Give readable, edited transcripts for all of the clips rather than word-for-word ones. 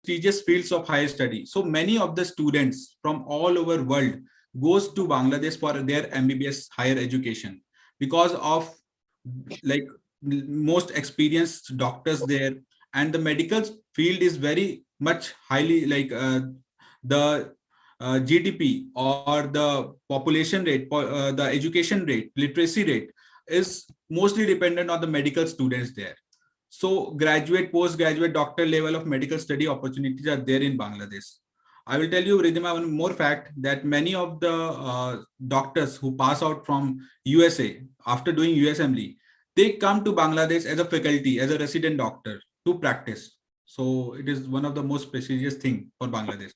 prestigious fields of higher study. So many of the students from all over world goes to Bangladesh for their MBBS higher education because of like most experienced doctors there, and the medical field is very much highly like the GDP or the population rate, the education rate, literacy rate is mostly dependent on the medical students there. So graduate, postgraduate, doctor level of medical study opportunities are there in Bangladesh. I will tell you, Ridhima, one more fact that many of the doctors who pass out from USA after doing USMLE, they come to Bangladesh as a faculty, as a resident doctor to practice. So it is one of the most prestigious thing for Bangladesh.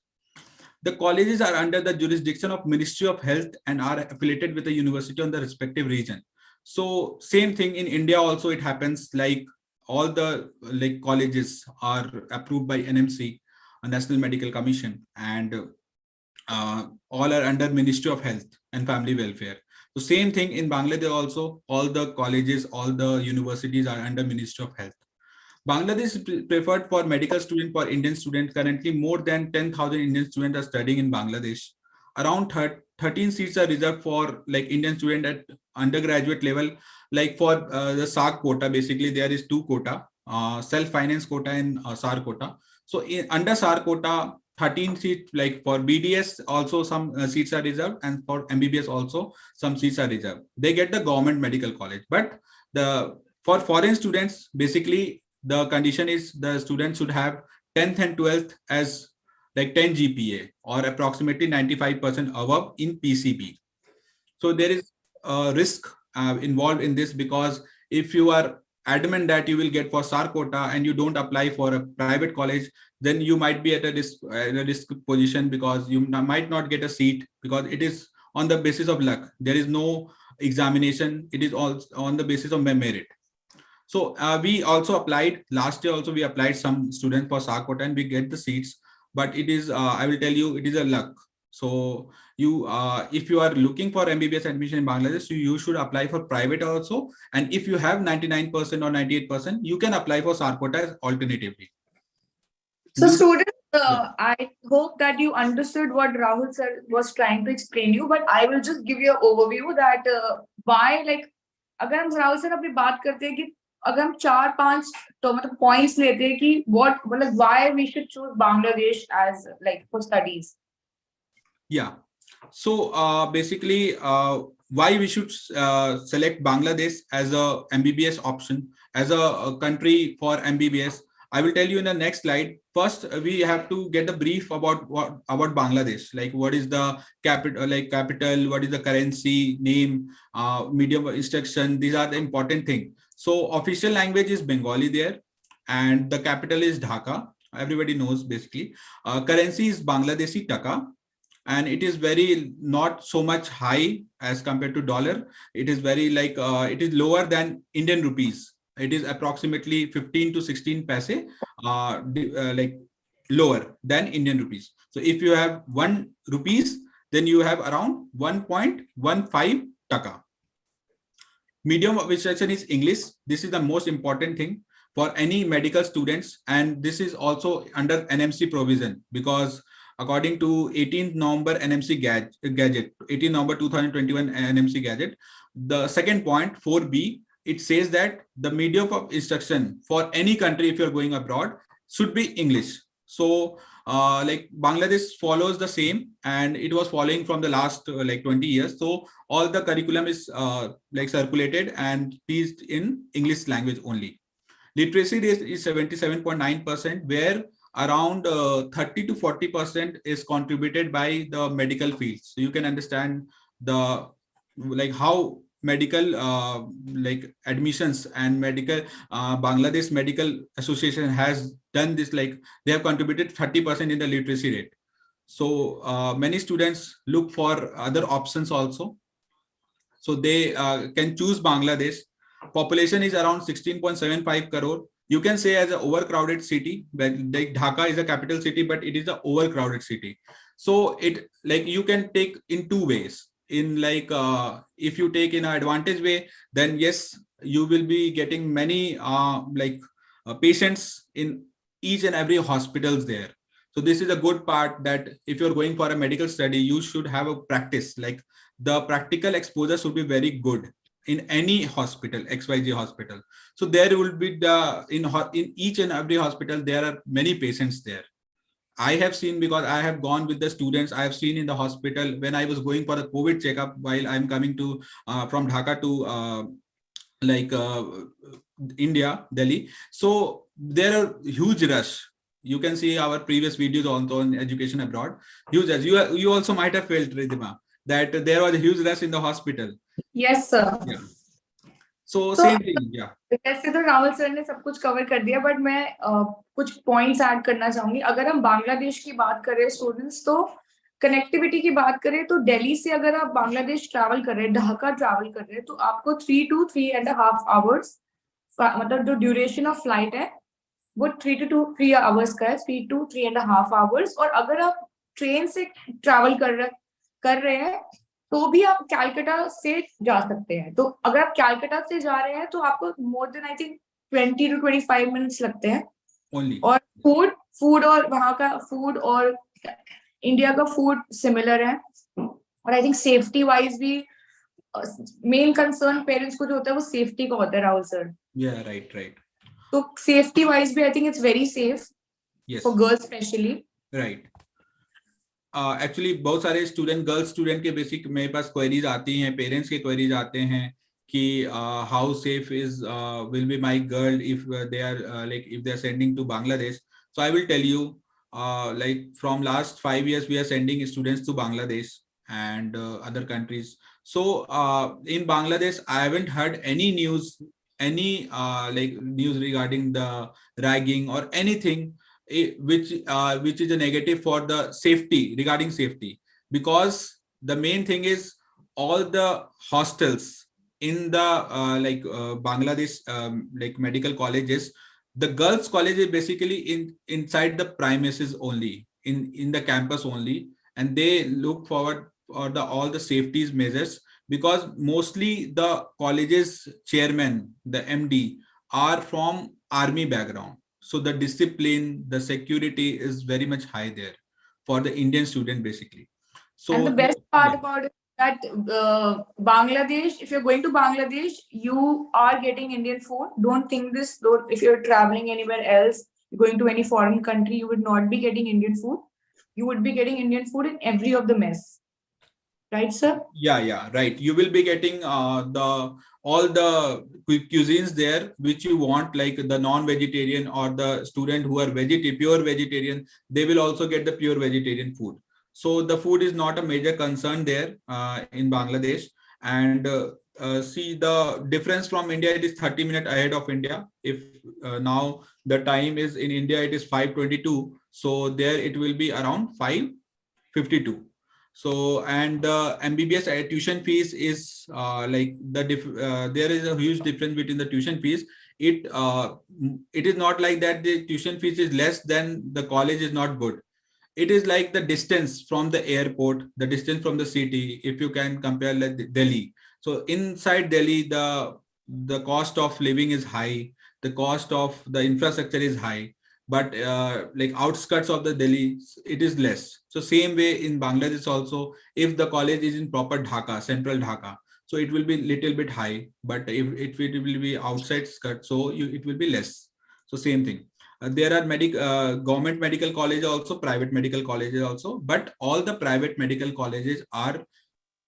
The colleges are under the jurisdiction of Ministry of Health and are affiliated with the university on the respective region. So same thing in India also it happens, like all the like colleges are approved by NMC, a National Medical Commission, and all are under Ministry of Health and Family Welfare. So same thing in Bangladesh also, all the colleges, all the universities are under Ministry of Health. Bangladesh is preferred for medical student for Indian students. Currently, more than 10,000 Indian students are studying in Bangladesh. Around 13 seats are reserved for like Indian student at undergraduate level. Like for the SAR quota, basically there is two quota, self-finance quota and SAR quota. So under SAR quota, 13 seats, like for BDS also some seats are reserved, and for MBBS also some seats are reserved. They get the government medical college, but for foreign students, basically the condition is the student should have 10th and 12th as like 10 GPA or approximately 95% above in PCB. So there is a risk involved in this, because if you are adamant that you will get for SAR quota and you don't apply for a private college, then you might be at a risk position, because you might not get a seat, because it is on the basis of luck. There is no examination. It is all on the basis of merit. So we also applied last year. Also, we applied some students for SAR quota and we get the seats. But it is, I will tell you, it is a luck. So you, if you are looking for MBBS admission in Bangladesh, you should apply for private also. And if you have 99% or 98%, you can apply for SAR quota alternatively. So students, I hope that you understood what Rahul sir was trying to explain you, but I will just give you an overview that why, like, अगर हम Rahul sir अपनी बात करते हैं कि अगर हम 4-5 तो मतलब points लेते हैं कि what मतलब why we should choose Bangladesh as like for studies. Yeah. So basically, why we should select Bangladesh as a MBBS option, as a country for MBBS. I will tell you in the next slide. First, we have to get a brief about Bangladesh, like what is the capital, what is the currency, name, medium of instruction. These are the important things. So official language is Bengali there, and the capital is Dhaka. Everybody knows basically. Currency is Bangladeshi taka, and it is very not so much high as compared to dollar. It is very like it is lower than Indian rupees. It is approximately 15 to 16 paise like lower than Indian rupees. So if you have 1 rupees, then you have around 1.15 taka. Medium of instruction is English. This is the most important thing for any medical students, and this is also under NMC provision, because according to 18th November NMC gadget, 18 November 2021 NMC gadget, the second point 4B, it says that the medium of instruction for any country, if you're going abroad, should be English. So like Bangladesh follows the same, and it was following from the last like 20 years. So all the curriculum is like circulated and teached in English language only. Literacy rate is 77.9%, where around 30 to 40% is contributed by the medical fields. So you can understand the like how medical like admissions and medical Bangladesh Medical Association has done this, like they have contributed 30% in the literacy rate. So many students look for other options also, so they can choose Bangladesh. Population is around 16.75 crore. You can say as an overcrowded city, but like Dhaka is a capital city, but it is an overcrowded city. So it like you can take in two ways. In like if you take in an advantage way, then yes, you will be getting many patients in each and every hospitals there. So this is a good part, that if you're going for a medical study, you should have a practice, like the practical exposure should be very good in any hospital, XYZ hospital. So there will be in each and every hospital, there are many patients there. I have seen, because I have gone with the students, I have seen in the hospital when I was going for the COVID checkup while I'm coming to from Dhaka to like India, Delhi. So there are huge rush. You can see our previous videos on education abroad. Huge rush. You also might have felt, Ridhima, that there was a huge rush in the hospital. Yes, sir. Yeah. So So, same thing. Yeah. वैसे तो Rahul sir ने सब कुछ cover कर दिया, but मैं कुछ points add करना चाहूंगी. अगर हम बांग्लादेश की बात करें स्टूडेंट्स, तो कनेक्टिविटी की बात करें तो दिल्ली से अगर आप बांग्लादेश ट्रैवल कर रहे हैं, ढाका ट्रैवल कर रहे हैं, तो आपको 3 to 3.5 आवर्स, मतलब जो ड्यूरेशन ऑफ फ्लाइट है वो 3 to 3 आवर्स का है, 3 to 3.5 आवर्स. और अगर आप ट्रेन से ट्रैवल कर रहे हैं तो भी आप कैलकाटा से जा सकते हैं. तो अगर आप कैलकाटा से जा रहे हैं तो आपको more than I think 20 to 25 minutes लगते हैं Only. और फूड और वहाँ का फूड और इंडिया का फूड सिमिलर है. और आई थिंक सेफ्टी वाइज भी मेन कंसर्न पेरेंट्स को जो होता है वो सेफ्टी का होता है, राहुल सर. राइट. तो सेफ्टी वाइज भी I think it's very safe for girls specially. Right. Actually बहुत सारे गर्ल्स स्टूडेंट के बेसिक मेरे पास क्वेरीज आती हैं, पेरेंट्स के क्वेरीज आते हैं कि how safe is will be my girl if they are like if they are sending to Bangladesh. So I will tell you, like from last 5 years we are sending students to Bangladesh and other countries. So in Bangladesh I haven't heard any news regarding the ragging or anything which is a negative for the safety, regarding safety, because the main thing is all the hostels in the Bangladesh like medical colleges, the girls college is basically inside the premises only, in the campus only, and they look forward for all the safety measures, because mostly the colleges chairman, the MD, are from army background. So the discipline, the security is very much high there for the Indian student basically. So and the best part about it that Bangladesh, if you're going to Bangladesh, you are getting Indian food. Don't think this, though, if you're traveling anywhere else, going to any foreign country, you would not be getting Indian food. You would be getting Indian food in every of the mess. Right, sir? Yeah, right. You will be getting all the cuisines there which you want, like the non-vegetarian or the student who are pure vegetarian, they will also get the pure vegetarian food. So the food is not a major concern there in Bangladesh. And see, the difference from India, it is 30 minutes ahead of India. If now the time is in India, it is 5:22. So there it will be around 5:52. So, and the MBBS tuition fees is like there is a huge difference between the tuition fees. It is not like that the tuition fees is less than the college is not good. It is like the distance from the airport, the distance from the city, if you can compare like Delhi. So inside Delhi, the cost of living is high, the cost of the infrastructure is high, but like outskirts of the Delhi, it is less. So same way in Bangladesh also, if the college is in proper Dhaka, central Dhaka, so it will be little bit high, but if it will be outside skirt, so it will be less. So same thing. There are government medical colleges also, private medical colleges also, but all the private medical colleges are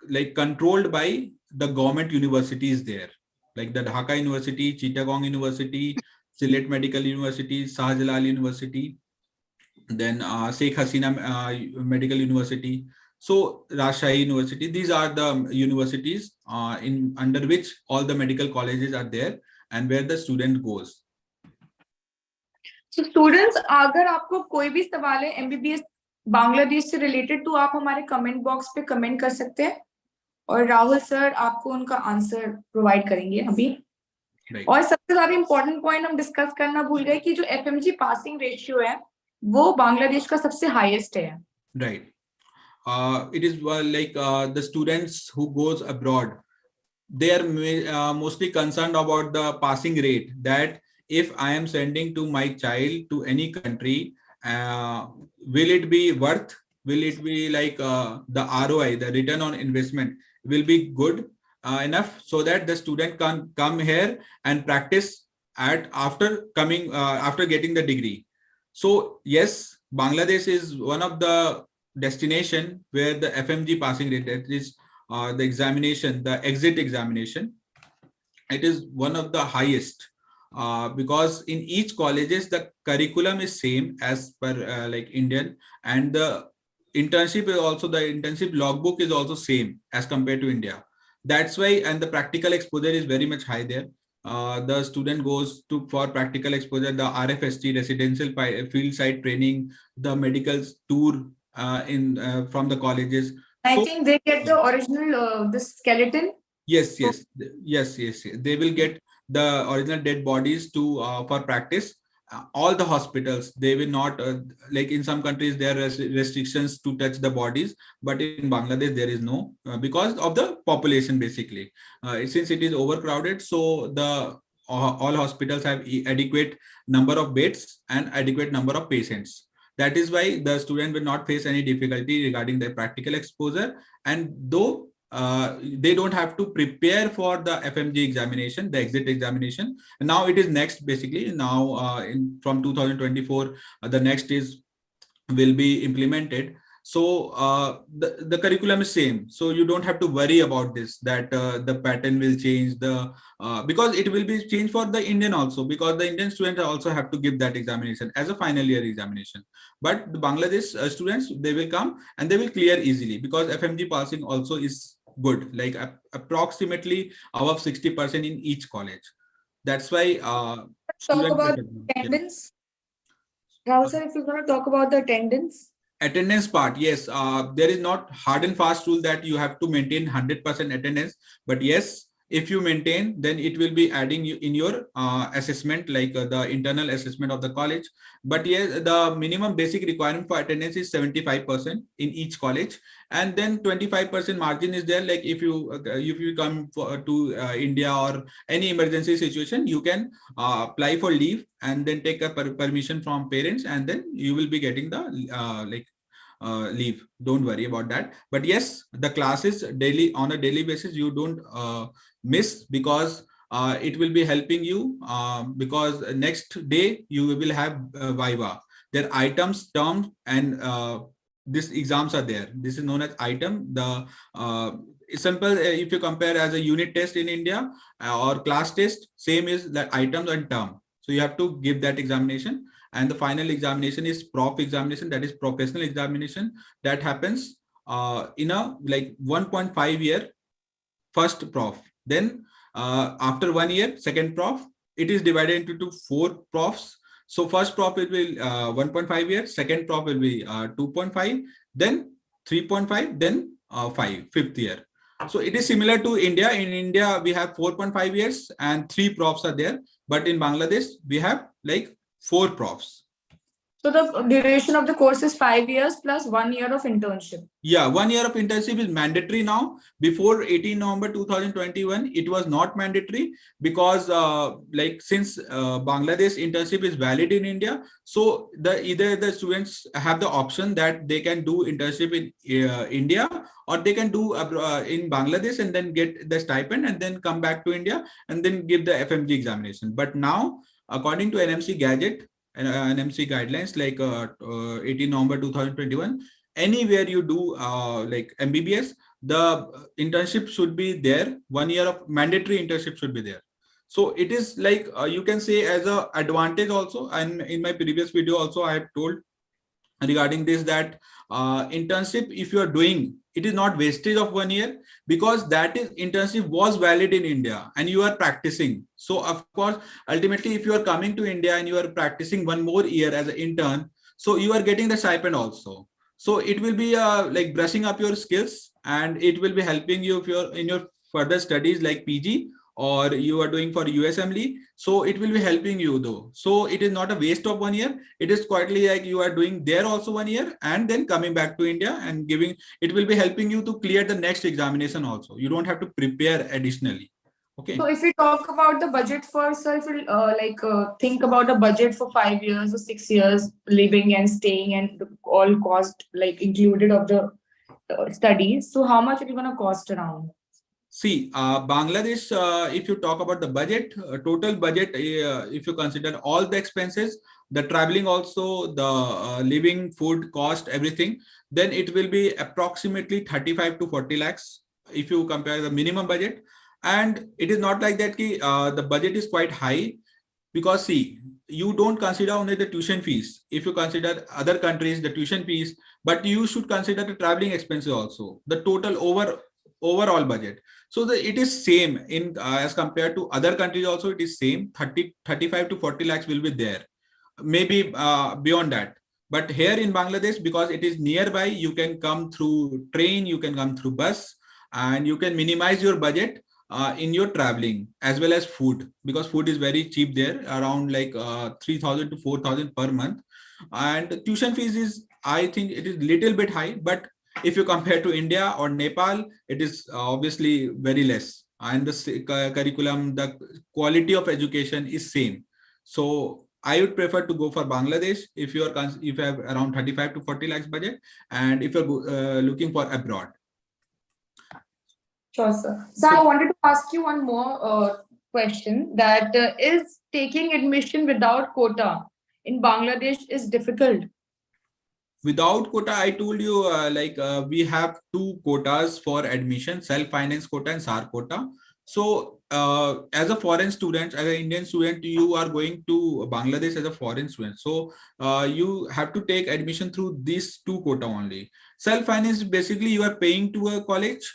like controlled by the government universities there, like the Dhaka University, Chittagong University, Sylhet Medical University, Shahjalal University, then Sheikh Hasina Medical University, so Rajshahi University. These are the universities in under which all the medical colleges are there and where the student goes. So students, अगर आपको कोई भी सवाल है MBBS Bangladesh से related, तो आप हमारे कमेंट बॉक्स पे कमेंट कर सकते हैं और राहुल सर आपको उनका आंसर प्रोवाइड करेंगे अभी. और सबसे ज्यादा इंपॉर्टेंट पॉइंट हम डिस्कस करना भूल गए कि जो FMG पासिंग रेशियो है वो बांग्लादेश का सबसे हाईएस्ट है. Right. It is like the students who goes abroad, they are mostly concerned about the passing rate, that if I am sending to my child to any country uh, will it be worth, will it be like the ROI, the return on investment will be good enough so that the student can come here and practice at after coming after getting the degree. So yes, Bangladesh is one of the destination where the FMG passing rate, that is the examination, the exit examination, it is one of the highest, because in each colleges the curriculum is same as per like Indian, and the internship is also, the internship logbook is also same as compared to India. That's why, and the practical exposure is very much high there. The student goes to for practical exposure, the RFST, residential field site training, the medical tour in from the colleges. I So think they get the original the skeleton. yes, So yes. They will get the original dead bodies to for practice. All the hospitals, they will not like in some countries there are restrictions to touch the bodies, but in Bangladesh there is no because of the population basically. Since it is overcrowded, so the all hospitals have adequate number of beds and adequate number of patients. That is why the student will not face any difficulty regarding their practical exposure. And though they don't have to prepare for the FMG examination, the exit examination. And now it is next basically. Now from 2024, the next is will be implemented. So the curriculum is same. So you don't have to worry about this, that the pattern will change, the because it will be changed for the Indian also, because the Indian students also have to give that examination as a final year examination. But the Bangladesh students, they will come and they will clear easily, because FMG passing also is good, like approximately above 60% in each college. That's why let's talk students about yeah. attendance. Rahul sir, if you're going to talk about the attendance. Attendance part, yes, there is not hard and fast rule that you have to maintain 100% attendance, but yes, if you maintain, then it will be adding you in your assessment, like the internal assessment of the college. But yes, the minimum basic requirement for attendance is 75% in each college, and then 25% margin is there, like if you come to India or any emergency situation, you can apply for leave and then take a permission from parents, and then you will be getting the like leave. Don't worry about that. But yes, the classes daily, on a daily basis, you don't miss, because it will be helping you, because next day you will have viva. Their items, terms, and these exams are there. This is known as item. The simple, if you compare as a unit test in India or class test, same is the items and term. So you have to give that examination, and the final examination is prof examination, that is professional examination, that happens in a like 1.5 year first prof. Then after 1 year second prof, it is divided into four profs. So first prof it will 1.5 years, second prof will be 2.5, then 3.5, then 5 fifth year. So it is similar to India. In India we have 4.5 years and 3 profs are there, but in Bangladesh we have like 4 profs. So the duration of the course is 5 years plus 1 year of internship. Yeah, 1 year of internship is mandatory now. Before 18 November 2021, it was not mandatory, because like since Bangladesh internship is valid in India, so either the students have the option that they can do internship in India, or they can do in Bangladesh and then get the stipend and then come back to India and then give the FMG examination. But now, according to NMC gadget, NMC guidelines, like 18 November 2021, anywhere you do like MBBS, the internship should be there. 1 year of mandatory internship should be there. So it is like you can say as a advantage also. And in my previous video also I have told regarding this, that internship, if you are doing, it is not wastage of 1 year, because that is internship was valid in India and you are practicing. So of course, ultimately, if you are coming to India and you are practicing 1 more year as an intern, so you are getting the stipend also. So it will be like brushing up your skills, and it will be helping you if you're in your further studies like PG, or you are doing for USMLE. So it will be helping you though. So it is not a waste of 1 year. It is quietly like you are doing there also 1 year and then coming back to India and giving, it will be helping you to clear the next examination also. You don't have to prepare additionally. Okay. So if we talk about the budget for self, think about a budget for 5 years or 6 years, living and staying and all cost like included of the studies. So how much it is gonna cost around? See, Bangladesh, if you talk about the budget, total budget, if you consider all the expenses, the traveling also, the living, food, cost, everything, then it will be approximately 35 to 40 lakhs if you compare the minimum budget. And it is not like that the budget is quite high, because see, you don't consider only the tuition fees. If you consider other countries, the tuition fees, but you should consider the traveling expenses also, the total overall budget. So it is same in as compared to other countries also, it is same 35 to 40 lakhs will be there, maybe beyond that. But here in Bangladesh, because it is nearby, you can come through train, you can come through bus, and you can minimize your budget in your traveling, as well as food, because food is very cheap there, around like 3,000 to 4,000 per month. And the tuition fees is, I think it is little bit high, but if you compare to India or Nepal, it is obviously very less. And the curriculum, the quality of education is same. So I would prefer to go for Bangladesh if you are if you have around 35 to 40 lakhs budget, and if you're looking for abroad. Sure, sir. So I wanted to ask you one more question, that is taking admission without quota in Bangladesh is difficult? Without quota, I told you we have two quotas for admission: self-finance quota and SAR quota. So as a foreign student, as an Indian student, you are going to Bangladesh as a foreign student. So you have to take admission through these two quota only. Self-finance, basically you are paying to a college,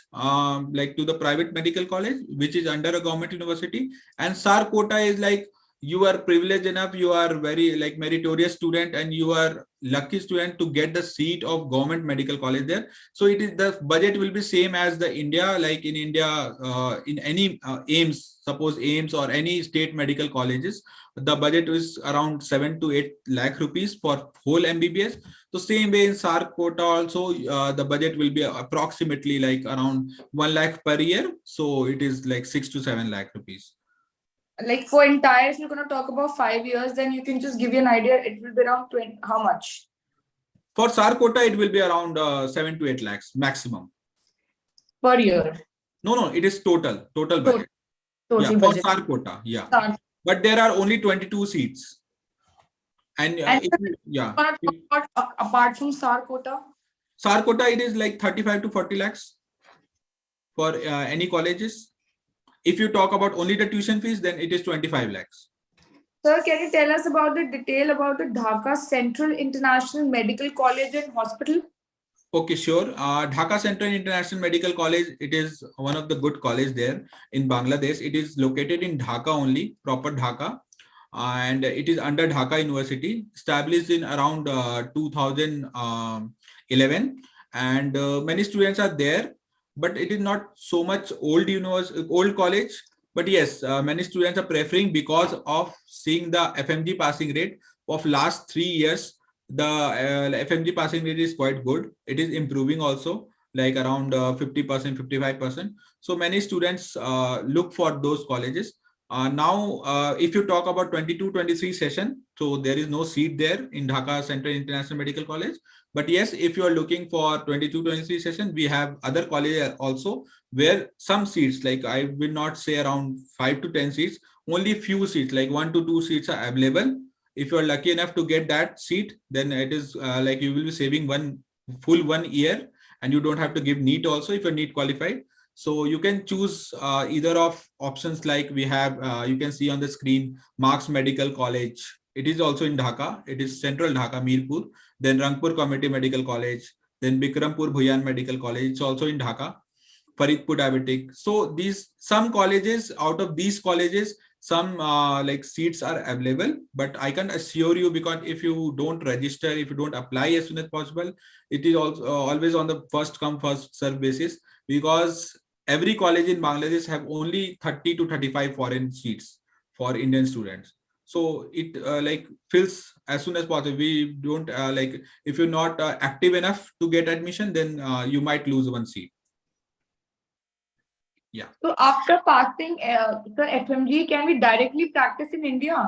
like to the private medical college, which is under a government university. And SAR quota is like, you are privileged enough, you are very like meritorious student, and you are lucky student to get the seat of government medical college there. So it is, the budget will be same as the India, like in India, in any AIMS, suppose AIMS or any state medical colleges, the budget is around 7 to 8 lakh rupees for whole MBBS. So same way in SAR quota also, the budget will be approximately like around 1 lakh per year. So it is like 6 to 7 lakh rupees. Like for entire, if you're going to talk about 5 years, then you can just give you an idea, it will be around 20, how much? For SAR quota, it will be around 7 to 8 lakhs maximum. Per year? No, it is total budget. Total yeah, budget. for SAR quota, yeah. SAR. But there are only 22 seats. And yeah. Apart from SAR quota? SAR quota, it is like 35 to 40 lakhs for any colleges. If you talk about only the tuition fees, then it is 25 lakhs. Sir, can you tell us about the detail about the Dhaka Central International Medical College and Hospital? Okay, sure. Dhaka Central International Medical College, it is one of the good college there in Bangladesh. It is located in Dhaka only, proper Dhaka. And it is under Dhaka University, established in around 2011. And many students are there, but it is not so much old old college. But yes, many students are preferring because of seeing the FMG passing rate of last 3 years. The FMG passing rate is quite good. It is improving also, like around 50%, 55%. So many students look for those colleges. Now, if you talk about 22-23 session, so there is no seat there in Dhaka Central International Medical College. But yes, if you are looking for 22-23 session, we have other colleges also where some seats, like I will not say around 5 to 10 seats, only few seats, like 1 to 2 seats are available. If you are lucky enough to get that seat, then it is like you will be saving full 1 year, and you don't have to give NEET also if you're NEET qualified. So you can choose either of options, like we have, you can see on the screen, Marks Medical College. It is also in Dhaka. It is central Dhaka, Mirpur. Then Rangpur Community Medical College. Then Bikrampur Bhuyan Medical College. It's also in Dhaka. Faridpur Diabetic. So some colleges, out of these colleges, some like seats are available, but I can assure you, because if you don't register, if you don't apply as soon as possible, it is also always on the first come first serve basis, because every college in Bangladesh have only 30 to 35 foreign seats for Indian students. So it like fills as soon as possible. We don't like, if you're not active enough to get admission, then you might lose one seat. Yeah. So after passing the FMG, can we directly practice in India?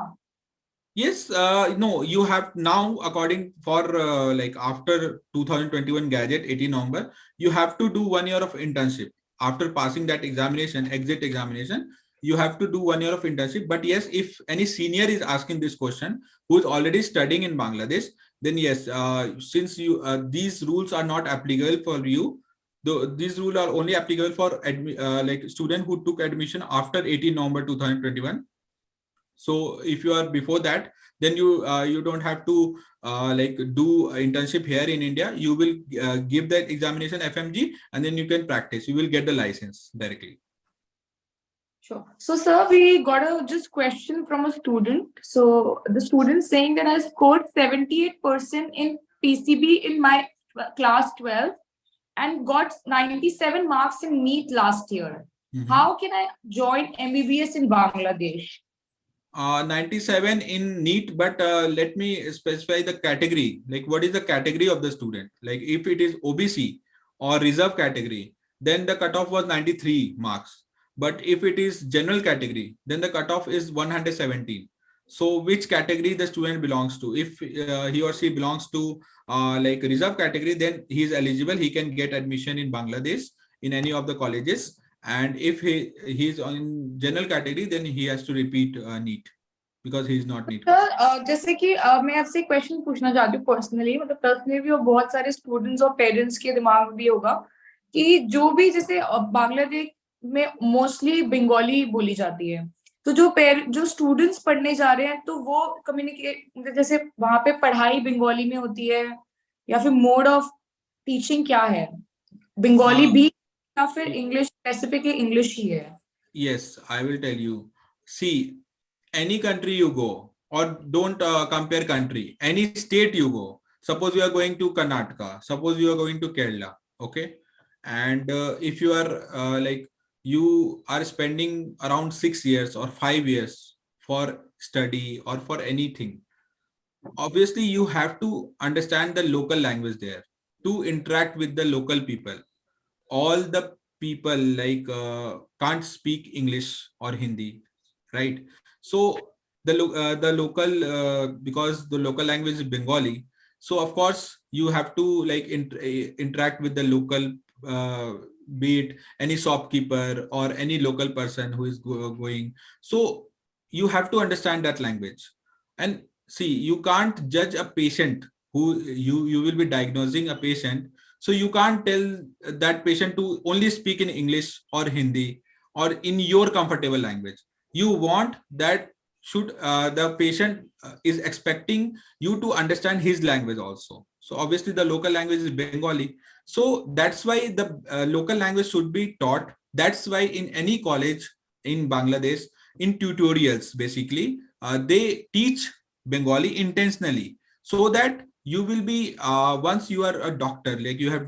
Yes, no, you have now, according for like after 2021 gadget 18 November, you have to do 1 year of internship. After passing that examination, exit examination, you have to do 1 year of internship. But yes, if any senior is asking this question, who is already studying in Bangladesh, then yes, since you these rules are not applicable for you, though these rules are only applicable for like student who took admission after 18 November 2021. So if you are before that, then you don't have to like do internship here in India. You will give that examination FMG, and then you can practice. You will get the license directly. Sure. So, sir, we got a just question from a student. So, the student saying that I scored 78% in PCB in my class 12 and got 97 marks in NEET last year. How can I join MBBS in Bangladesh? 97 in NEET, but let me specify the category. Like, what is the category of the student? Like, if it is OBC or reserve category, then the cutoff was 93 marks. But if it is general category, then the cutoff is 117. So, which category the student belongs to? If he or she belongs to like reserve category, then he is eligible. He can get admission in Bangladesh in any of the colleges. And if he is on general category, then he has to repeat NEET because he is not NEET. Sir जैसे कि मैं आपसे question पूछना चाहती हूँ personally, मतलब personally भी और बहुत सारे स्टूडेंट्स और पेरेंट्स के दिमाग में भी होगा कि जो भी जैसे बांग्लादेश में मोस्टली बंगाली बोली जाती है, तो जो स्टूडेंट्स पढ़ने जा रहे हैं तो वो कम्युनिकेट जैसे वहां पे पढ़ाई बंगाली में होती है या फिर मोड ऑफ टीचिंग क्या है, बंगाली भी या फिर इंग्लिश, स्पेसिफिकली इंग्लिश ही है? Yes, I will tell you. See, any country you go, or don't compare country, any state you go. Suppose you are going to Karnataka, suppose you are going to Kerala, okay? And if you are like you are spending around 6 years or 5 years for study or for anything, obviously you have to understand the local language there to interact with the local people. All the people like can't speak English or Hindi, right? So the local because the local language is Bengali, so of course you have to like interact with the local, be it any shopkeeper or any local person who is going. So you have to understand that language. And see, you can't judge a patient who you will be diagnosing a patient, so you can't tell that patient to only speak in English or Hindi or in your comfortable language. You want that should the patient is expecting you to understand his language also. So obviously the local language is Bengali. So that's why the local language should be taught. That's why in any college in Bangladesh, in tutorials, basically, they teach Bengali intentionally so that you will be once you are a doctor, like you have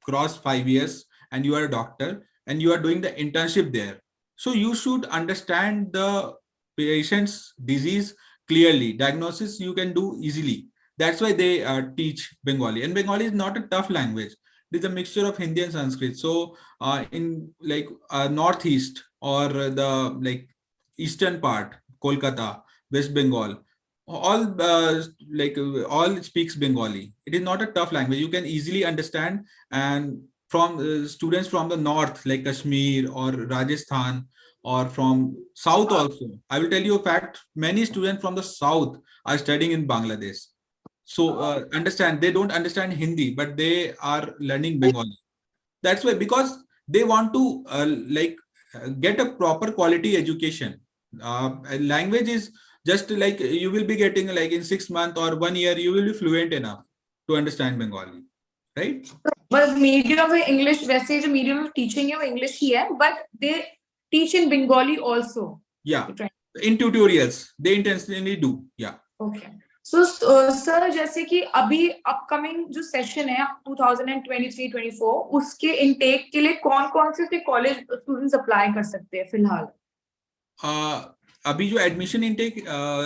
crossed 5 years and you are a doctor and you are doing the internship there, so you should understand the patient's disease clearly. Diagnosis you can do easily. That's why they teach Bengali, and Bengali is not a tough language. It is a mixture of Hindi and Sanskrit. So in like northeast or the like eastern part, Kolkata, West Bengal, all all speaks Bengali. It is not a tough language. You can easily understand. And from students from the north like Kashmir or Rajasthan or from south also, I will tell you a fact, many students from the south are studying in Bangladesh. So understand, they don't understand Hindi, but they are learning Bengali. That's why, because they want to get a proper quality education. Language is just like you will be getting like in 6 months or 1 year, you will be fluent enough to understand Bengali, right? But medium of English, वैसे जो medium of teaching है वो English ही है, but they teach in Bengali also. Yeah, in tutorials they intentionally do. Yeah. Okay. So sir, जैसे कि अभी upcoming जो session है 2023-24 उसके intake के लिए कौन-कौन से college students apply कर सकते हैं फिलहाल? अभी जो एडमिशन इनटेक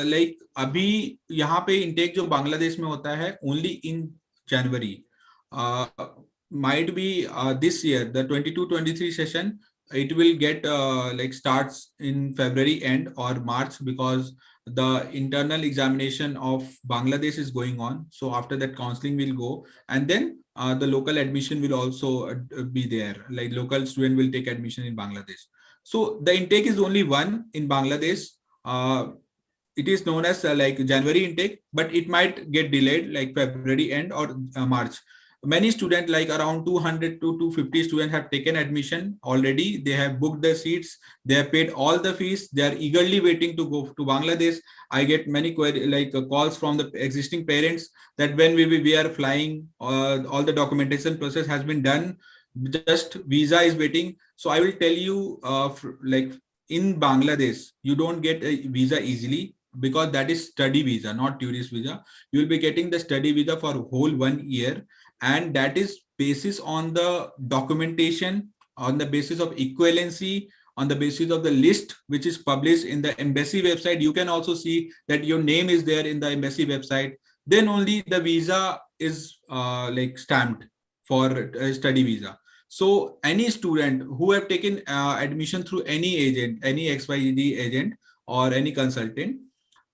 लाइक अभी यहाँ पे इनटेक जो बांग्लादेश में होता है only in January, might be this year the 22-23 session it will get like starts in February end or March, because the internal examination of Bangladesh is going on. So after that, counseling will go, and then the local admission will also be there. Like local student will take admission in Bangladesh. So the intake is only one in Bangladesh. It is known as like January intake, but it might get delayed like February end or March. Many students, like around 200 to 250 students, have taken admission already. They have booked the seats, they have paid all the fees, they are eagerly waiting to go to Bangladesh. I get many calls from the existing parents that when we are flying, all the documentation process has been done, just visa is waiting. So I will tell you, like in Bangladesh, you don't get a visa easily, because that is study visa, not tourist visa. You will be getting the study visa for whole 1 year, and that is basis on the documentation, on the basis of equivalency, on the basis of the list which is published in the embassy website. You can also see that your name is there in the embassy website. Then only the visa is like stamped for a study visa. So any student who have taken admission through any agent, any XYZ agent or any consultant,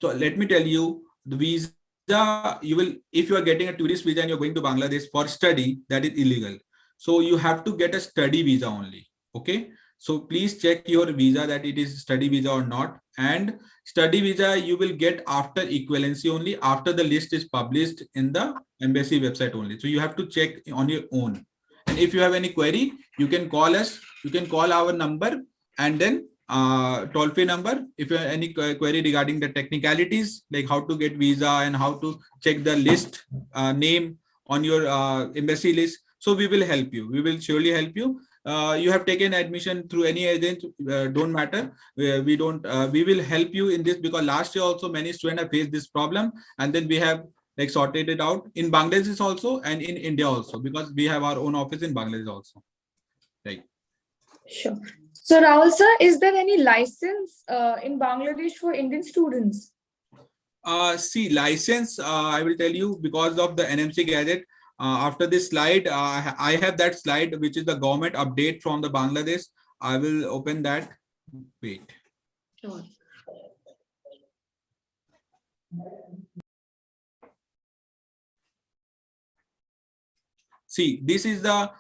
so let me tell you, the visa, you will, if you are getting a tourist visa and you're going to Bangladesh for study, that is illegal. So you have to get a study visa only. Okay. So please check your visa that it is study visa or not. And study visa you will get after equivalency only, after the list is published in the embassy website only. So you have to check on your own. And if you have any query, you can call us, you can call our number, and then toll-free number if you have any query regarding the technicalities, like how to get visa and how to check the list name on your embassy list. So we will help you, we will surely help you. You have taken admission through any agent, don't matter. We don't we will help you in this, because last year also many students have faced this problem, and then we have like sorted it out in Bangladesh also and in India also, because we have our own office in Bangladesh also. Right. Sure. So Rahul sir, is there any license in Bangladesh for Indian students? See, license, I will tell you, because of the NMC gadget. After this slide, I have that slide, which is the government update from the Bangladesh. I will open that. Wait. Sure. See, this is the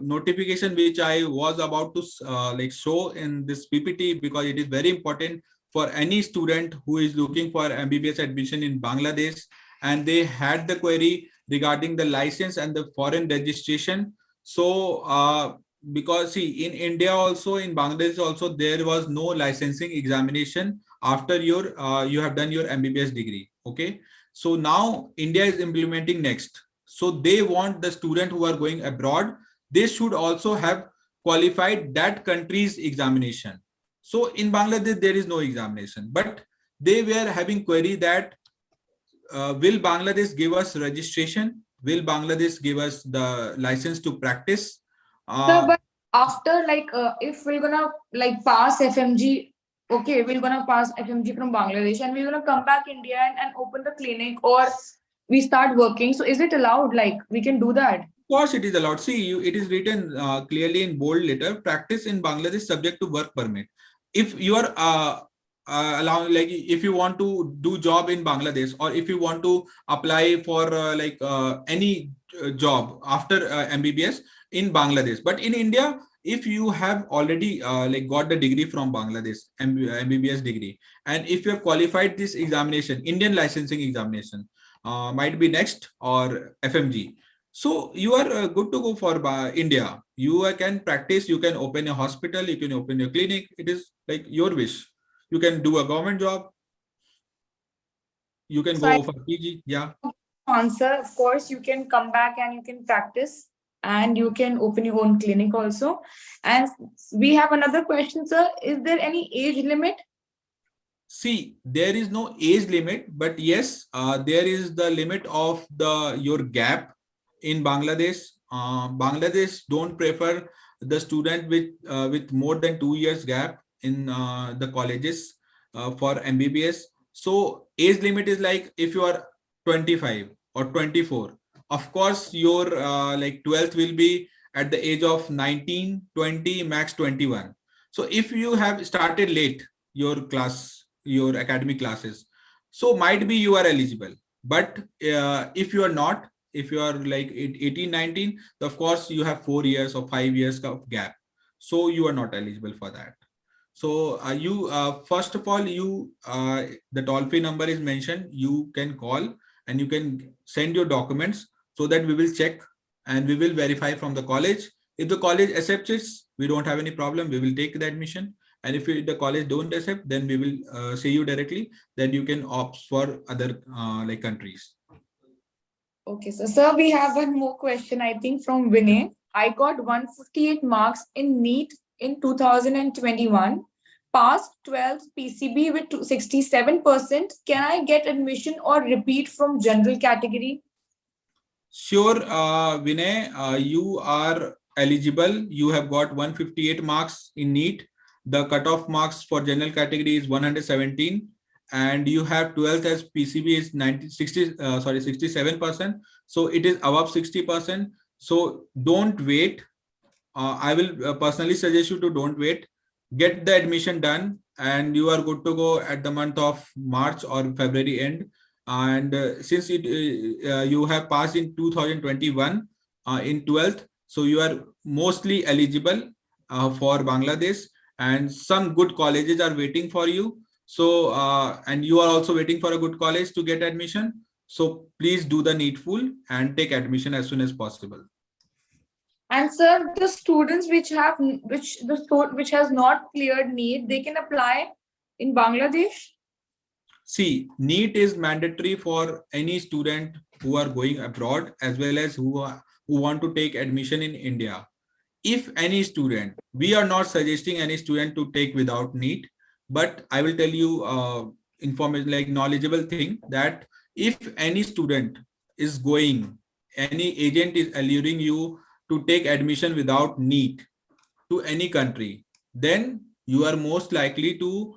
notification which I was about to like show in this PPT, because it is very important for any student who is looking for MBBS admission in Bangladesh, and they had the query regarding the license and the foreign registration. So because see, in India also, in Bangladesh also, there was no licensing examination after your you have done your MBBS degree. Okay, so now India is implementing next. So they want the student who are going abroad, they should also have qualified that country's examination. So in Bangladesh, there is no examination, but they were having query that will Bangladesh give us registration? Will Bangladesh give us the license to practice? Sir, but after if we're gonna pass FMG, okay, we're gonna pass FMG from Bangladesh and we're gonna come back India and open the clinic, or we start working. So is it allowed? Like we can do that? Of course, it is allowed. See, it is written clearly in bold letter: practice in Bangladesh subject to work permit. If you are allowing, like, if you want to do job in Bangladesh, or if you want to apply for any job after MBBS in Bangladesh, but in India, if you have already like got the degree from Bangladesh, MBBS degree, and if you have qualified this examination, Indian licensing examination, might be next or FMG. So you are good to go for India. You can practice, you can open a hospital, you can open a clinic. It is like your wish. You can do a government job. You can go for PG. Yeah. Answer, of course, you can come back and you can practice and you can open your own clinic also. And we have another question, sir. Is there any age limit? See, there is no age limit, but yes, there is the limit of your gap in Bangladesh. Bangladesh don't prefer the student with more than 2 years gap in the colleges for MBBS. So age limit is like if you are 25 or 24. Of course, your like 12th will be at the age of 19, 20, max 21. So if you have started late your class, your academic classes, so might be you are eligible. But if you are not, if you are like 18, 19, of course you have 4 years or 5 years of gap. So you are not eligible for that. So you first of all, you the toll-free number is mentioned. You can call and you can send your documents so that we will check and we will verify from the college. If the college accepts it, we don't have any problem. We will take the admission. And if the college don't accept, then we will say you directly that you can opt for other like countries. Okay, so sir, we have one more question, I think, from Vinay. I got 158 marks in NEET in 2021, passed 12th PCB with 67%. Can I get admission or repeat from general category? Sure, Vinay, you are eligible. You have got 158 marks in NEET. The cutoff marks for general category is 117, and you have 12th as PCB is 67%. So it is above 60%. So don't wait. I will personally suggest you to don't wait. Get the admission done, and you are good to go at the month of March or February end. And since you have passed in 2021 in 12th, so you are mostly eligible for Bangladesh, and some good colleges are waiting for you. So and you are also waiting for a good college to get admission. So please do the needful and take admission as soon as possible. And sir, the students which has not cleared NEET, they can apply in Bangladesh. See, NEET is mandatory for any student who are going abroad as well as who want to take admission in India. If any student, we are not suggesting any student to take without NEET, but I will tell you information like knowledgeable thing that if any student is going, any agent is alluring you to take admission without NEET to any country, then you are most likely to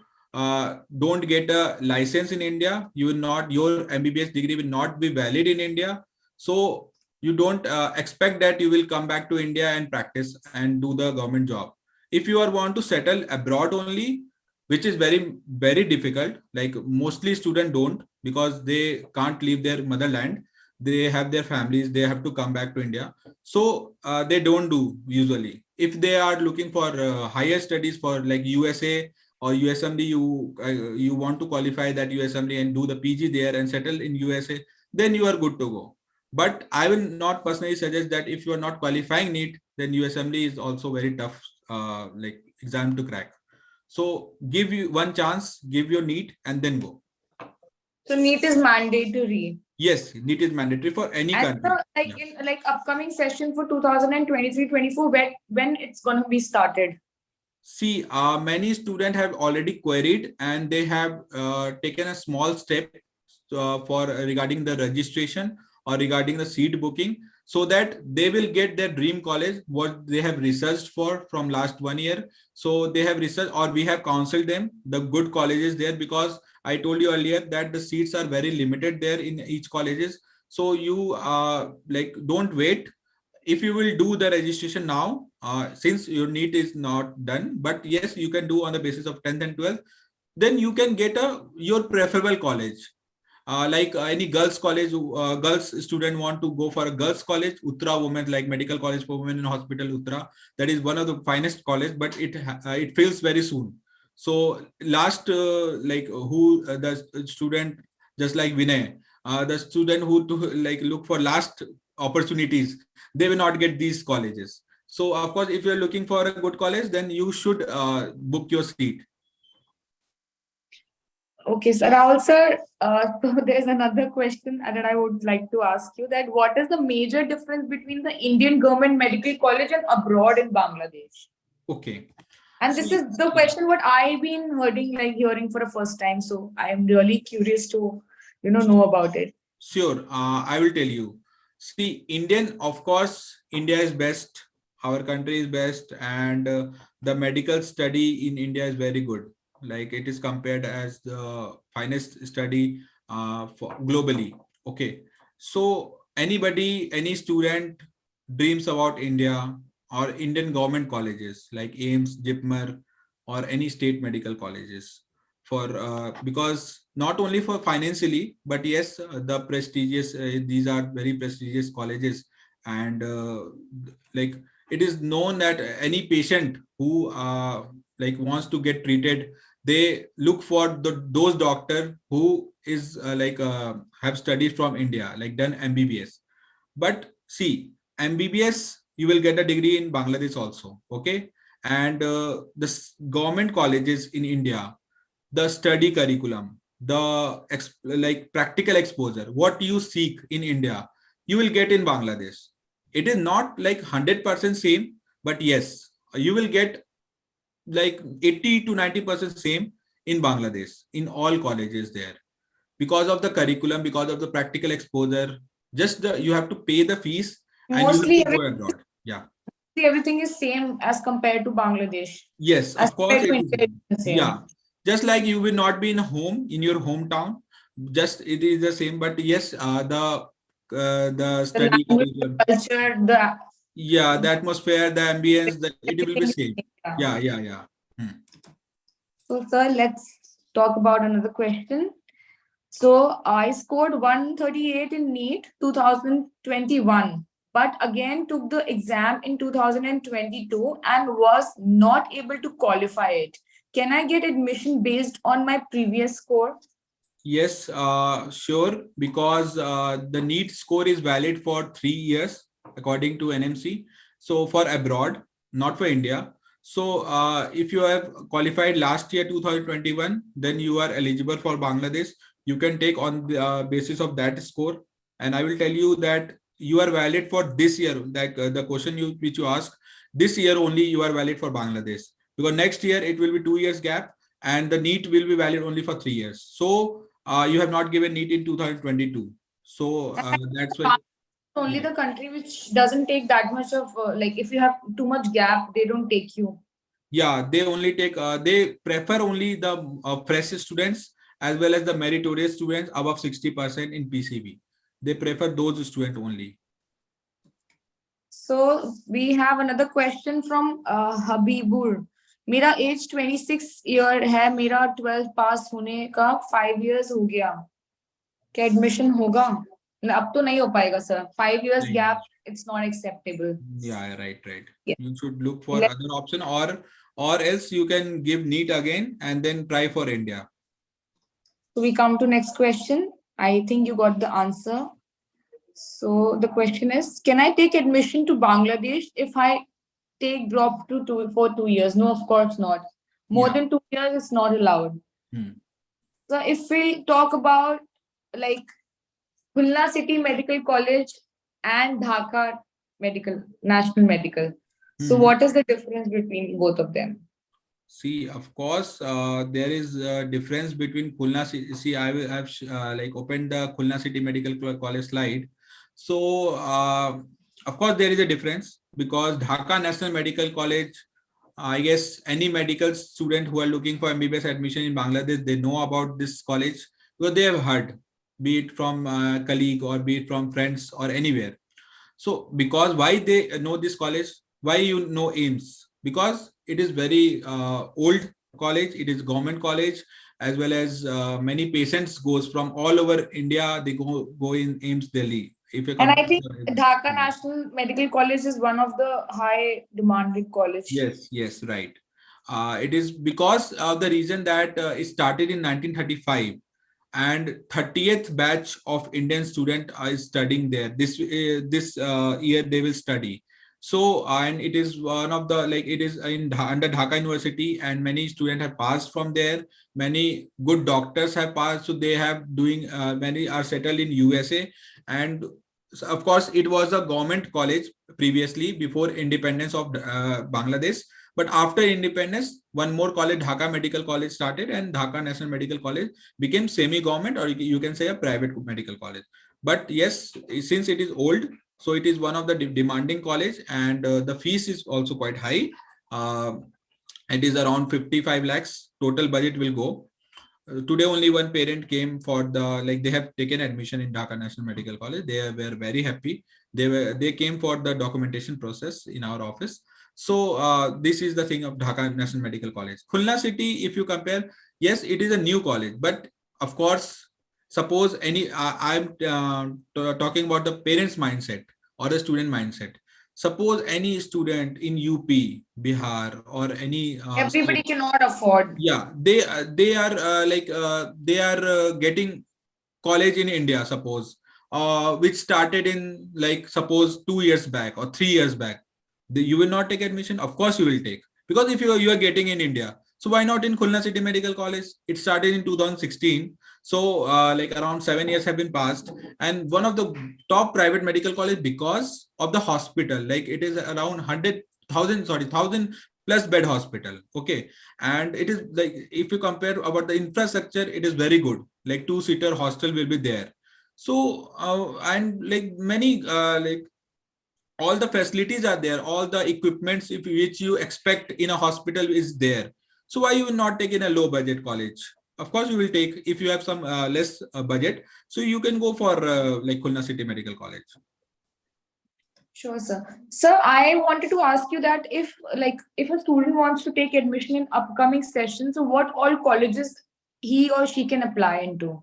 don't get a license in India. You will not, your MBBS degree will not be valid in India. So you don't expect that you will come back to India and practice and do the government job. If you are want to settle abroad only, which is very, very difficult, like mostly students don't because they can't leave their motherland. They have their families, they have to come back to India. So they don't do usually. If they are looking for higher studies for like USA or USMD, you want to qualify that USMD and do the PG there and settle in USA, then you are good to go. But I will not personally suggest that if you are not qualifying NEET, then USMD is also very tough like exam to crack. So give you one chance, give your NEET and then go. So NEET is mandatory. Yes, NEET is mandatory for any And country. like in like upcoming session for 2023-24, when it's gonna be started? See, many students have already queried and they have taken a small step for regarding the registration or regarding the seat booking, so that they will get their dream college what they have researched for from last 1 year. So they have researched or we have counseled them the good colleges there, because I told you earlier that the seats are very limited there in each colleges. So you like don't wait. If you will do the registration now, since your NEET is not done, but yes, you can do on the basis of 10th and 12th, then you can get your preferable college. Like any girls college, girls student want to go for a girls college, Uttara Women, like Medical College for Women in Hospital Uttara, that is one of the finest college, but it fails very soon. So last like who the student, just like Vinay, the student who to like look for last opportunities, they will not get these colleges. So of course, if you're looking for a good college, then you should book your seat. Okay, sir. Rahul sir, so there's another question that I would like to ask you, that what is the major difference between the Indian government medical college and abroad in Bangladesh? Okay. And this is the question what I've been hearing for the first time. So I'm really curious to, know about it. Sure, I will tell you. See, Indian, of course, India is best. Our country is best, and the medical study in India is very good. Like it is compared as the finest study for globally. Okay, so anybody, any student dreams about India, or Indian government colleges like AIMS, JIPMER, or any state medical colleges. For because not only for financially, but yes, the prestigious, these are very prestigious colleges, and like it is known that any patient who like wants to get treated, they look for those doctor who is have studied from India, like done MBBS. But see, MBBS, you will get a degree in Bangladesh also. Okay. And government colleges in India, the study curriculum, the like practical exposure, what you seek in India, you will get in Bangladesh. It is not like 100% same, but yes, you will get like 80 to 90% same in Bangladesh, in all colleges there, because of the curriculum, because of the practical exposure. Just you have to pay the fees and you have Mostly to go abroad. Yeah. everything is same as compared to Bangladesh. Yes, As of course compared to it is. India, it's the Yeah. same. Just like you will not be in home, in your hometown, just it is the same. But yes, the The study language, curriculum, the culture, the yeah, the atmosphere, the ambience, it will be everything is same. same. Yeah. Yeah, yeah, yeah. Hmm. So, sir, let's talk about another question. So, I scored 138 in NEET 2021, but again took the exam in 2022 and was not able to qualify it. Can I get admission based on my previous score? Yes, sure, because the NEET score is valid for 3 years according to NMC. So for abroad, not for India. So if you have qualified last year 2021, then you are eligible for Bangladesh. You can take on the basis of that score. And I will tell you that you are valid for this year. Like the question which you ask, this year only you are valid for Bangladesh, because next year it will be 2 years gap, and the NEET will be valid only for 3 years. So you have not given NEET in 2022. So that's why. Only Yeah. the country which doesn't take that much of like if you have too much gap, they don't take you. Yeah, they only take, they prefer only the fresh students as well as the meritorious students above 60% in PCB. They prefer those students only. So we have another question from Habibur. मेरा as 26 year है, मेरा 12 पास होने का 5 years हो गया, क्या admission होगा? अब तो नहीं हो पाएगा सर, 5 years नहीं. gap, it's not acceptable. Yeah, right, right. Yeah. You should look for Let- other option, or else you can give NEET again and then try for India. So we come to next question. I think you got the answer. So the question is, can I take admission to Bangladesh if I take drop for 2 years? No, of course not. More Yeah. than 2 years is not allowed. So if we talk about like Khulna City Medical College and Dhaka National Medical. So what is the difference between both of them? See, of course, there is a difference between Khulna City. See, I will have like opened the Khulna City Medical College slide. So, of course, there is a difference, because Dhaka National Medical College, I guess any medical student who are looking for MBBS admission in Bangladesh, they know about this college because they have heard, be it from a colleague or be it from friends or anywhere. So because why they know this college, why you know AIMS? Because it is very old college. It is government college, as well as many patients goes from all over India. They go in AIMS Delhi. If you And I think compare. Dhaka National Medical College is one of the high demanded college. Yes, yes, right. It is because of the reason that it started in 1935, and 30th batch of Indian student are studying there. This year they will study. So and it is one of the, like, it is under Dhaka University, and many students have passed from there. Many good doctors have passed. So they have doing many are settled in USA, and so of course it was a government college previously before independence of Bangladesh. But after independence, one more college, Dhaka Medical College, started, and Dhaka National Medical College became semi-government, or you can say a private medical college. But yes, since it is old, so it is one of the demanding college, and the fees is also quite high. It is around 55 lakhs total budget will go. today only one parent came for they have taken admission in Dhaka National Medical College. They were very happy. They came for the documentation process in our office. So this is the thing of Dhaka National Medical College. Khulna City, if you compare, yes, it is a new college, but of course, suppose any I'm talking about the parents' mindset or the student mindset. Suppose any student in UP, Bihar, or any Everybody state, cannot afford. yeah, they are getting college in India, suppose, which started in suppose 2 years back or 3 years back. You will not take admission. Of course you will take, because if you are getting in India, so why not in Khulna City Medical College? It started in 2016. So around 7 years have been passed, and one of the top private medical college because of the hospital. Like it is around 100,000 plus bed hospital. Okay, and it is like, if you compare about the infrastructure, it is very good. Like two-seater hostel will be there. So and like many all the facilities are there, all the equipments which you expect in a hospital is there. So why you will not take in a low budget college? Of course you will take if you have some less budget. So you can go for Khulna City Medical College. Sure, sir. Sir, I wanted to ask you that if a student wants to take admission in upcoming sessions, so what all colleges he or she can apply into?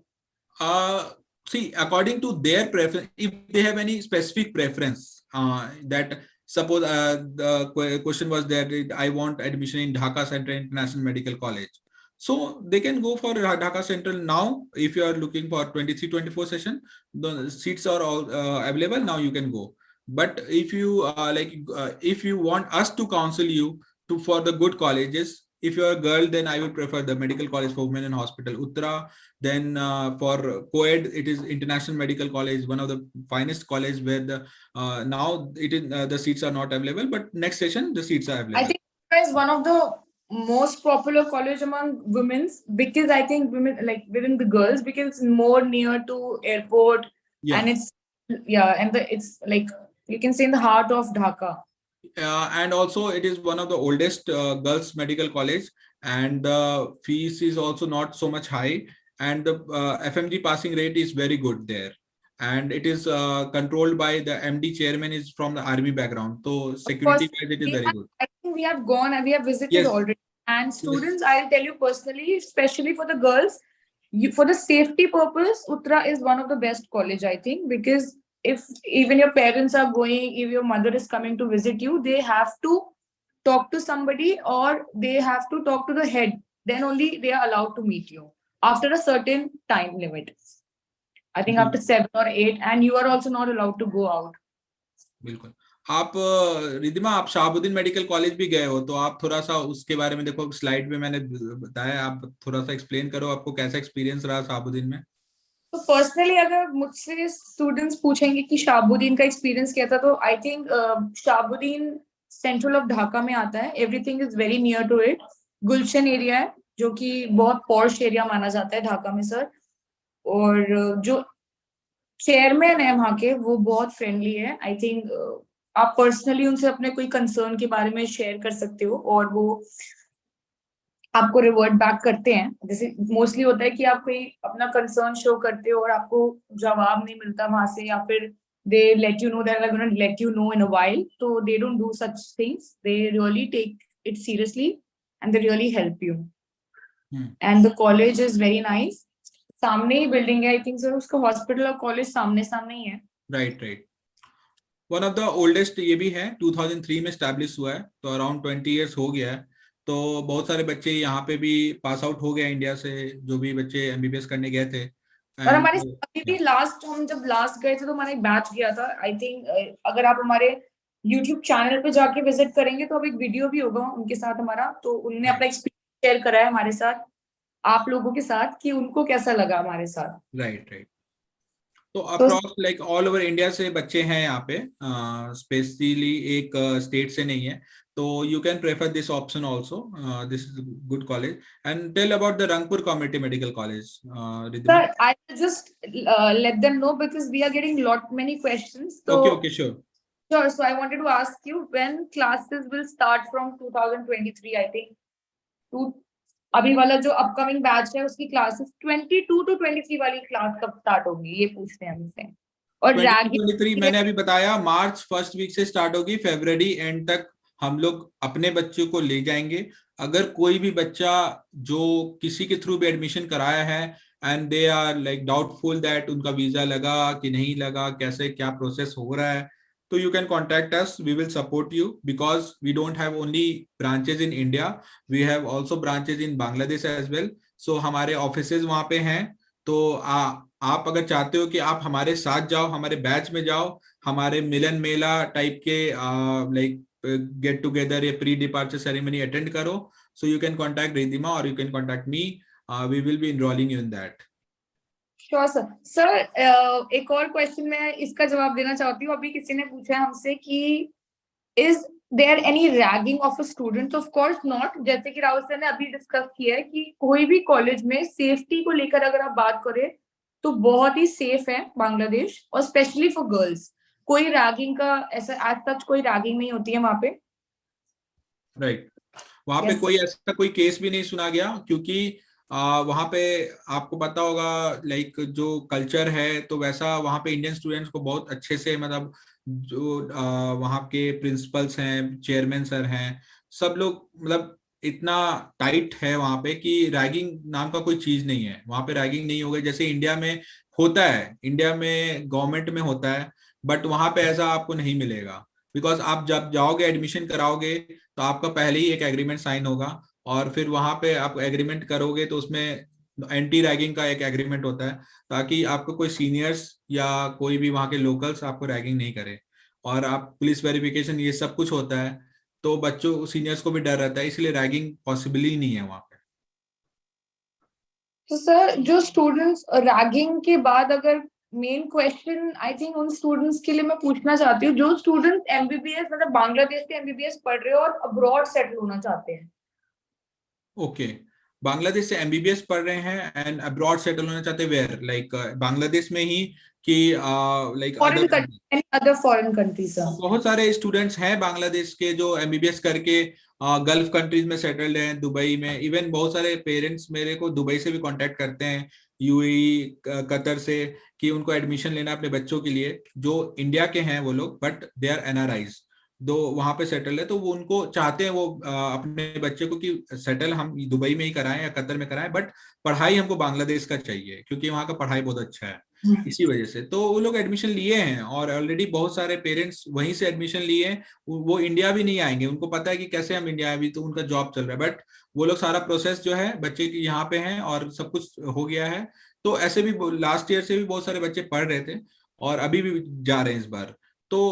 See, according to their preference, if they have any specific preference, that suppose the question was that I want admission in Dhaka Central International Medical College. So they can go for Dhaka Central now. If you are looking for 23-24 session, the seats are all available now. You can go. But if you if you want us to counsel you to for the good colleges, if you're a girl, then I would prefer the Medical College for Women and Hospital, Uttara. Then for co-ed, it is International Medical College, one of the finest college where the now it is the seats are not available, but next session the seats are available. I think it is one of the most popular college among women's, because I think women like within the girls, because it's more near to airport. Yeah. And it's it's like you can say in the heart of Dhaka. And also it is one of the oldest girls medical college, and the fees is also not so much high, and the FMG passing rate is very good there, and it is controlled by the MD chairman is from the army background, so security wise it is very good. I think we have gone and we have visited Yes. already, and students, I'll tell you personally, especially for the girls, for the safety purpose, Uttara is one of the best college, I think, because if even your parents are going, if your mother is coming to visit you, they have to talk to somebody or they have to talk to the head. Then only they are allowed to meet you after a certain time limit. I think after 7 or 8, and you are also not allowed to go out. बिल्कुल. आप रिदिमा, आप Shahabuddin medical college भी गए हो, तो आप थोड़ा सा उसके बारे में देखो, स्लाइड में मैंने बताया, आप थोड़ा सा एक्सप्लेन करो, आपको कैसा एक्सपीरियंस रहा शाहबुद्दीन में? तो पर्सनली अगर मुझसे स्टूडेंट्स पूछेंगे कि शाहबुद्दीन का एक्सपीरियंस क्या था, तो I think Shahabuddin central of Dhaka में आता है. Everything is very near to it. Gulshan area है जो कि बहुत पॉश एरिया माना जाता है ढाका में सर. और जो चेयरमैन है वहाँ के, वो बहुत फ्रेंडली है. आई थिंक आप पर्सनली उनसे अपने कोई कंसर्न के बारे में शेयर कर सकते हो और वो आपको रिवर्ट बैक करते हैं. जैसे मोस्टली होता है कि आप कोई अपना कंसर्न शो करते हो और आपको जवाब नहीं मिलता वहां से, या फिर they let you know that they're going to let you know in a while. So they don't do such things. They really take it seriously and they really help you. And the college is very nice. सामने ही building है, I think sir उसका hospital और college सामने सामने ही है. Right right. One of the oldest ये भी है, 2003 में एस्टैब्लिश हुआ है, तो अराउंड 20 इयर्स हो गया है. तो बहुत सारे बच्चे यहाँ पे भी पास आउट हो गए इंडिया से, जो भी बच्चे एमबीबीएस करने गए थे. और हमारे अभी भी लास्ट हम जब लास्ट गए थे तो हमारा एक बैच गया था. आई थिंक अगर आप हमारे यूट्यूब चैनल पे जाके विजिट करेंगे तो अब एक वीडियो भी होगा उनके साथ हमारा, तो उन्होंने अपना एक्सपीरियंस शेयर करा है हमारे साथ, आप लोगों के साथ, कि उनको कैसा लगा हमारे साथ. Right right. तो approx like all over India से बच्चे हैं यहाँ पे, स्पेशली एक स्टेट से नहीं है. तो you can prefer this option also. This is good college. And tell about the Rangpur community medical college. Sir, I will just let them know because we are getting many questions. So, okay, sure. Sure. So I wanted to ask you when classes will start from 2023. I think अभी वाला जो upcoming batch है उसकी classes 22 to 23 वाली class कब start होगी, ये पूछते हैं हमसे। और 2023 रैगिंग, मैंने अभी बताया, मार्च फर्स्ट वीक से स्टार्ट होगी, फरवरी एंड तक हम लोग अपने बच्चों को ले जाएंगे। अगर कोई भी बच्चा जो किसी के थ्रू भी एडमिशन कराया है and they are like doubtful that उनका वीजा लगा कि नहीं लगा, कैसे क्या प्रोसेस हो रहा है, तो you can contact us, we will support you, because we don't have only branches in India, we have also branches in Bangladesh as well. So हमारे ऑफिसेज वहाँ पे हैं। तो आप अगर चाहते हो कि आप हमारे साथ जाओ, हमारे बैच में जाओ, हमारे मिलन मेला टाइप के लाइक गेट टुगेदर या प्री डिपार्चर सेरेमनी अटेंड करो, so you can contact Riddhima और you can contact me, we will be enrolling you in that. Sure sir. Sir एक और क्वेश्चन मैं इसका जवाब देना चाहती हूँ। अभी किसी ने पूछा है हमसे कि is there any ragging of a student? Of course not. जैसे कि राहुल सर ने अभी डिस्कस किया है कि कोई भी कॉलेज में सेफ्टी को लेकर अगर आप बात करें तो बहुत ही सेफ है बांग्लादेश, और स्पेशली फॉर गर्ल्स। कोई रैगिंग का ऐसा एज सच कोई रैगिंग नहीं होती है वहां पे। राइट, वहां पे यस कोई ऐसा कोई केस भी नहीं सुना गया, क्योंकि वहां पे आपको पता होगा लाइक जो कल्चर है, तो वैसा वहां पे इंडियन स्टूडेंट्स को बहुत अच्छे से, मतलब जो वहां के प्रिंसिपल्स हैं, चेयरमैन सर हैं, सब लोग मतलब इतना टाइट है वहां पे कि रैगिंग नाम का कोई चीज नहीं है वहां पे। रैगिंग नहीं होगा जैसे इंडिया में होता है, इंडिया में गवर्नमेंट में होता है, बट वहां पे ऐसा आपको नहीं मिलेगा। बिकॉज आप जब जाओगे एडमिशन कराओगे तो आपका पहले ही एक एग्रीमेंट साइन होगा, और फिर वहां पे आप एग्रीमेंट करोगे तो उसमें एंटी रैगिंग का एक एग्रीमेंट होता है, ताकि आपको कोई सीनियर्स या कोई भी वहां के लोकल्स आपको रैगिंग नहीं करे। और आप पुलिस वेरिफिकेशन ये सब कुछ होता है, तो बच्चों सीनियर्स को भी डर रहता है, इसलिए रैगिंग पॉसिबल ही नहीं है वहां पे। तो सर जो स्टूडेंट्स रैगिंग के बाद अगर मेन क्वेश्चन आई थिंक उन स्टूडेंट्स के लिए मैं पूछना चाहती हूँ जो स्टूडेंट्स एमबीबीएस मतलब बांग्लादेश से एमबीबीएस पढ़ रहे हो और अब्रॉड सेटल होना चाहते हैं। ओके, बांग्लादेश से एमबीबीएस पढ़ रहे हैं एंड अब्रॉड सेटल होना चाहते हैं, वेयर लाइक बांग्लादेश में ही कि like foreign other? Country, any other foreign country तो सर। बहुत सारे स्टूडेंट्स हैं बांग्लादेश के जो एमबीबीएस करके गल्फ कंट्रीज में सेटल्ड हैं, दुबई में। इवन बहुत सारे पेरेंट्स मेरे को दुबई से भी कांटेक्ट करते हैं, यूएई कतर से, कि उनको एडमिशन लेना अपने बच्चों के लिए, जो इंडिया के हैं वो लोग, बट दे आर एनआरआईज, दो वहां पे सेटल है। तो वो उनको चाहते हैं वो अपने बच्चे को कि सेटल हम दुबई में ही कराएं या कतर में कराएं, बट पढ़ाई हमको बांग्लादेश का चाहिए क्योंकि वहाँ का पढ़ाई बहुत अच्छा है। इसी वजह से तो वो लोग एडमिशन लिए हैं, और ऑलरेडी बहुत सारे पेरेंट्स वहीं से एडमिशन लिए हैं। वो इंडिया भी नहीं आएंगे, उनको पता है कि कैसे हम इंडिया अभी तो उनका जॉब चल रहा है, बट वो लोग सारा प्रोसेस जो है बच्चे की यहाँ पे हैं और सब कुछ हो गया है। तो ऐसे भी लास्ट ईयर से भी बहुत सारे बच्चे पढ़ रहे थे और अभी भी जा रहे हैं इस बार। तो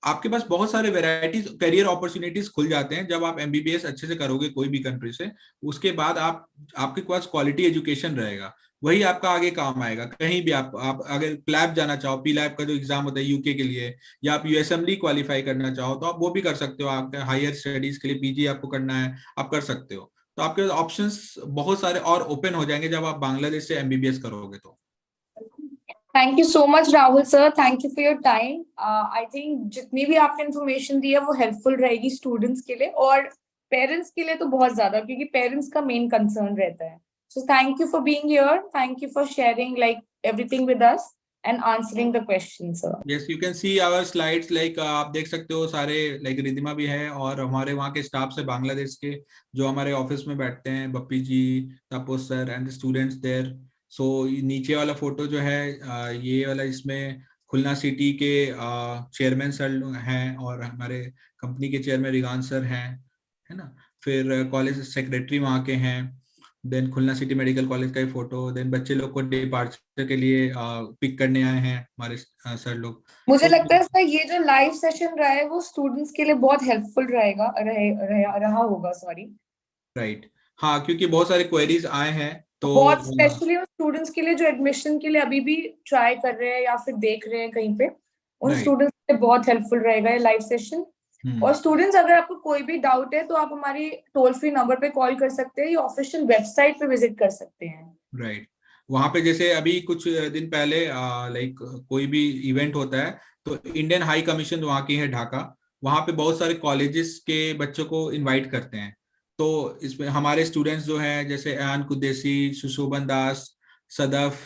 आपके पास बहुत सारे वेराइटीज करियर अपॉर्चुनिटीज खुल जाते हैं जब आप एमबीबीएस अच्छे से करोगे कोई भी कंट्री से। उसके बाद आपके पास क्वालिटी एजुकेशन रहेगा, वही आपका आगे काम आएगा। कहीं भी आप अगर प्लैब जाना चाहो, पी लैब का जो एग्जाम होता है यूके के लिए, या आप यूएसएमली क्वालिफाई करना चाहो तो आप वो भी कर सकते हो। आपके हायर स्टडीज के लिए पीजी आपको करना है, आप कर सकते हो। तो आपके ऑप्शंस बहुत सारे और ओपन हो जाएंगे जब आप बांग्लादेश से एमबीबीएस करोगे तो। Thank you so much Rahul sir, thank you for your time. I think जितनी भी आपने इन्फॉर्मेशन दी है वो हेल्पफुल रहेगी स्टूडेंट्स के लिए और पेरेंट्स के लिए तो बहुत ज्यादा, क्योंकि पेरेंट्स का मेन कंसर्न रहता है। So thank you for being here, thank you for sharing like everything with us and answering the question sir. Yes, you can see our slides, like आप देख सकते हो सारे, लाइक रिधिमा भी है और हमारे वहाँ के स्टाफ से बांग्लादेश के जो हमारे ऑफिस में बैठते हैं, बप्पी जी, तापोस सर एंड स्टूडेंट्स देयर। सो नीचे वाला फोटो जो है ये वाला, इसमें खुलना सिटी के चेयरमैन सर हैं और हमारे कंपनी के चेयरमैन रिगान सर हैं, है ना। फिर कॉलेज सेक्रेटरी वहाँ के हैं। देन खुलना सिटी मेडिकल कॉलेज का ही फोटो। देन बच्चे लोग को डिपार्चर के लिए पिक करने आए हैं हमारे सर लोग। मुझे तो लगता है सर ये जो लाइव सेशन रहा है वो स्टूडेंट्स के लिए बहुत हेल्पफुल रहेगा, रहा होगा, सॉरी। राइट, हाँ, क्योंकि बहुत सारे क्वेरीज आए हैं तो बहुत स्पेशली उन स्टूडेंट्स के लिए जो एडमिशन के लिए अभी भी ट्राई कर रहे हैं या फिर देख रहे हैं कहीं पे, उन राइट। स्टूडेंट्स के लिए बहुत हेल्पफुल रहेगा ये लाइव सेशन। और हम्म। स्टूडेंट्स अगर आपको कोई भी डाउट है तो आप हमारी टोल फ्री नंबर पे कॉल कर सकते हैं या ऑफिशियल वेबसाइट पे विजिट कर सकते हैं। राइट, वहां पे जैसे अभी कुछ दिन पहले लाइक कोई भी इवेंट होता है तो इंडियन हाई कमीशन वहाँ की है ढाका, वहाँ पे बहुत सारे कॉलेजेस के बच्चों को इनवाइट करते हैं। तो इसमें हमारे स्टूडेंट्स जो हैं जैसे एन कुद्देसी, सुशोभन दास, सदफ,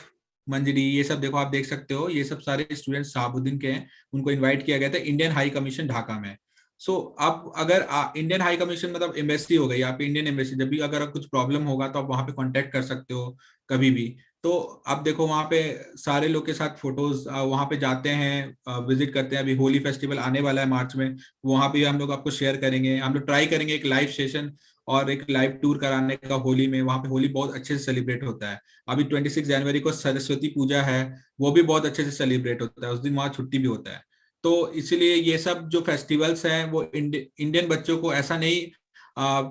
मंजरी, ये सब देखो, आप देख सकते हो, ये सब सारे स्टूडेंट्स शहाबुद्दीन के हैं। उनको इनवाइट किया गया था इंडियन हाई कमीशन ढाका में। सो आप अगर इंडियन हाई कमीशन मतलब एम्बेसी हो गई, आप इंडियन एम्बेसी, जब भी अगर कुछ प्रॉब्लम होगा तो आप वहां पे कांटेक्ट कर सकते हो कभी भी। तो आप देखो वहां पे सारे लोग के साथ फोटोज, वहां पे जाते हैं, विजिट करते हैं। अभी होली फेस्टिवल आने वाला है मार्च में, वहां पे हम लोग आपको शेयर करेंगे। हम लोग ट्राई करेंगे एक लाइव सेशन और एक लाइव टूर कराने का होली में। वहां पे होली बहुत अच्छे से सेलिब्रेट होता है। अभी 26 जनवरी को सरस्वती पूजा है, वो भी बहुत अच्छे से सेलिब्रेट होता है, उस दिन वहाँ छुट्टी भी होता है। तो इसीलिए ये सब जो फेस्टिवल्स हैं वो इंडियन बच्चों को ऐसा नहीं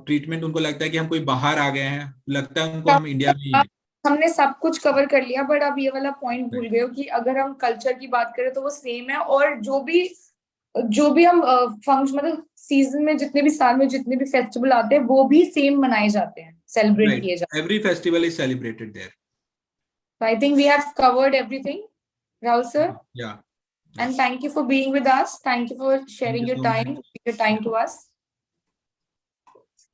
ट्रीटमेंट, उनको लगता है कि हम कोई बाहर आ गए हैं, लगता है उनको हम इंडिया में ही हैं। हमने सब कुछ कवर कर लिया, बट अब ये वाला पॉइंट भूल गए हो कि अगर हम कल्चर की बात करें तो वो सेम है, और जो भी हम फंक्शन मतलब सीजन में जितने भी साल में जितने भी फेस्टिवल आते हैं वो भी सेम मनाए जाते हैं, सेलिब्रेट राइट, किए जाते every festival is celebrated there. हैं। I think we have covered everything, Rahul sir, या and yes, thank you for being with us. Thank you for thank sharing you your so time, much. your time to us.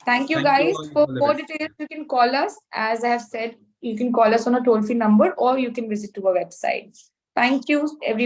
Thank you, thank you guys. All For for the more best. details, you can call us. As I have said, you can call us on a toll-free number or you can visit to our website. Thank you, everyone.